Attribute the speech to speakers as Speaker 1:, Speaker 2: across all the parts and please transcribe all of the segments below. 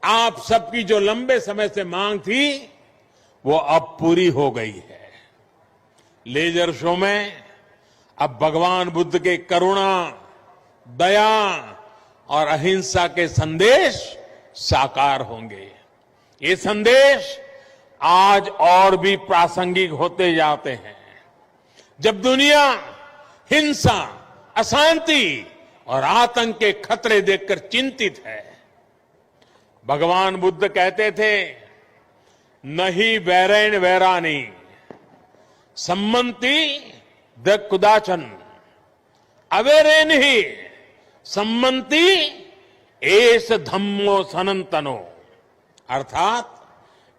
Speaker 1: आप सबकी जो लंबे समय से मांग थी वो अब पूरी हो गई है। लेजर शो में अब भगवान बुद्ध के करुणा, दया और अहिंसा के संदेश साकार होंगे। ये संदेश आज और भी प्रासंगिक होते जाते हैं। जब दुनिया हिंसा, अशांति और आतंक के खतरे देखकर चिंतित है, भगवान बुद्ध कहते थे, नहीं वैरेण वैरानी सम्मति द कुदाचन अवेरेन ही सम्मति एस धम्मो सनंतनो। अर्थात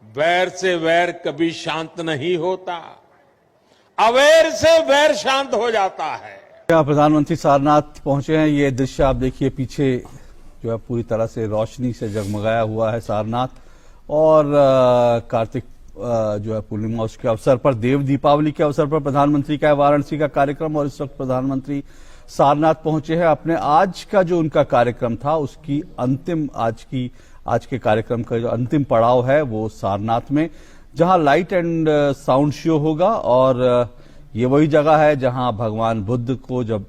Speaker 1: वैर से वैर कभी शांत नहीं होता, अवैर से वैर शांत हो जाता है।
Speaker 2: प्रधानमंत्री सारनाथ पहुंचे हैं। ये दृश्य आप देखिए, पीछे जो है पूरी तरह से रोशनी से जगमगाया हुआ है सारनाथ, और कार्तिक जो है पूर्णिमा, उसके अवसर पर, देव दीपावली के अवसर पर प्रधानमंत्री का वाराणसी का कार्यक्रम, और इस वक्त प्रधानमंत्री सारनाथ पहुंचे हैं। अपने आज का जो उनका कार्यक्रम था उसकी अंतिम, आज के कार्यक्रम का जो अंतिम पड़ाव है वो सारनाथ में, जहां लाइट एंड साउंड शो होगा। और ये वही जगह है जहां भगवान बुद्ध को जब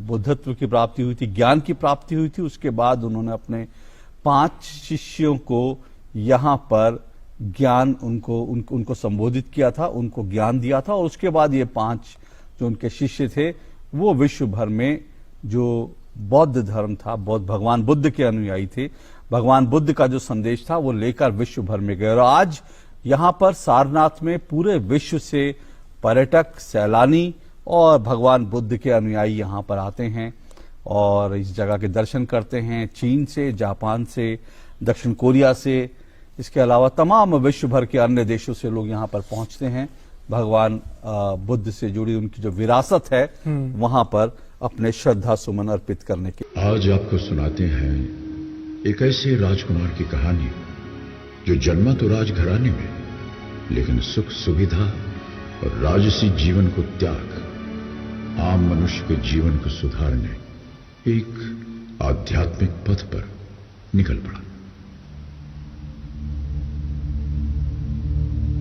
Speaker 2: बुद्धत्व की प्राप्ति हुई थी, ज्ञान की प्राप्ति हुई थी, उसके बाद उन्होंने अपने 5 शिष्यों को यहां पर ज्ञान उनको संबोधित किया था, उनको ज्ञान दिया था। और उसके बाद ये 5 जो उनके शिष्य थे वो विश्व भर में जो बौद्ध धर्म था, भगवान बुद्ध के अनुयायी थे, भगवान बुद्ध का जो संदेश था वो लेकर विश्व भर में गए। और आज यहां पर सारनाथ में पूरे विश्व से पर्यटक, सैलानी और भगवान बुद्ध के अनुयायी यहां पर आते हैं और इस जगह के दर्शन करते हैं। चीन से, जापान से, दक्षिण कोरिया से, इसके अलावा तमाम विश्व भर के अन्य देशों से लोग यहां पर पहुंचते हैं भगवान बुद्ध से जुड़ी उनकी जो विरासत है वहां पर अपने श्रद्धा सुमन अर्पित करने के।
Speaker 3: आज आपको सुनाते हैं एक ऐसे राजकुमार की कहानी जो जन्मा तो राजघराने में, लेकिन सुख सुविधा और राजसी जीवन को त्याग आम मनुष्य के जीवन को सुधारने एक आध्यात्मिक पथ पर निकल पड़ा।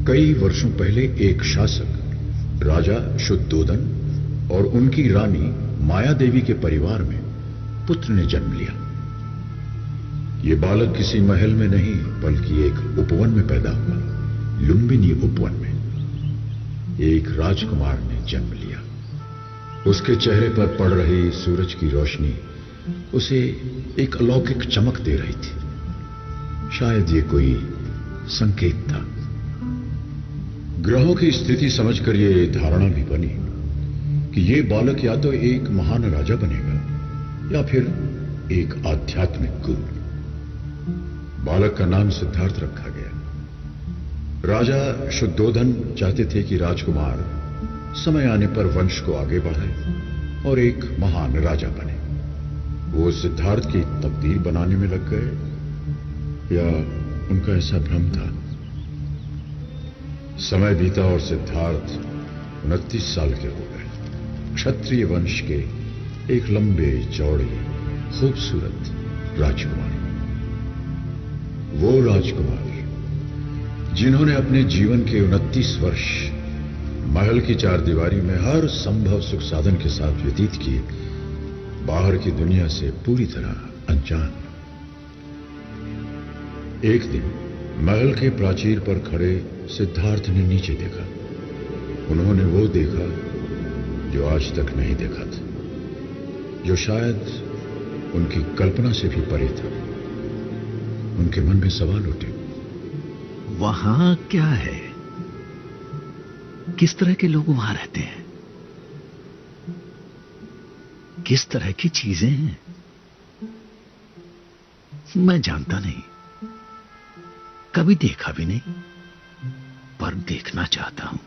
Speaker 3: कई वर्षों पहले एक शासक राजा शुद्धोदन और उनकी रानी माया देवी के परिवार में पुत्र ने जन्म लिया। ये बालक किसी महल में नहीं बल्कि एक उपवन में पैदा हुआ। लुम्बिनी उपवन में एक राजकुमार ने जन्म लिया। उसके चेहरे पर पड़ रही सूरज की रोशनी उसे एक अलौकिक चमक दे रही थी। शायद ये कोई संकेत था। ग्रहों की स्थिति समझकर ये धारणा भी बनी कि ये बालक या तो एक महान राजा बनेगा या फिर एक आध्यात्मिक गुरु। बालक का नाम सिद्धार्थ रखा गया। राजा शुद्धोदन चाहते थे कि राजकुमार समय आने पर वंश को आगे बढ़ाए और एक महान राजा बने। वो सिद्धार्थ की तकदीर बनाने में लग गए या उनका ऐसा भ्रम था। समय बीता और सिद्धार्थ 29 साल के हो गए। क्षत्रिय वंश के एक लंबे चौड़े खूबसूरत राजकुमार, वो राजकुमार जिन्होंने अपने जीवन के 29 वर्ष महल की चारदीवारी में हर संभव सुख साधन के साथ व्यतीत किए, बाहर की दुनिया से पूरी तरह अनजान। एक दिन महल के प्राचीर पर खड़े सिद्धार्थ ने नीचे देखा। उन्होंने वो देखा जो आज तक नहीं देखा था, जो शायद उनकी कल्पना से भी परे था। उनके मन में सवाल उठे,
Speaker 4: वहां क्या है? किस तरह के लोग वहां रहते हैं? किस तरह की चीजें हैं? मैं जानता नहीं, कभी देखा भी नहीं, पर देखना चाहता हूं।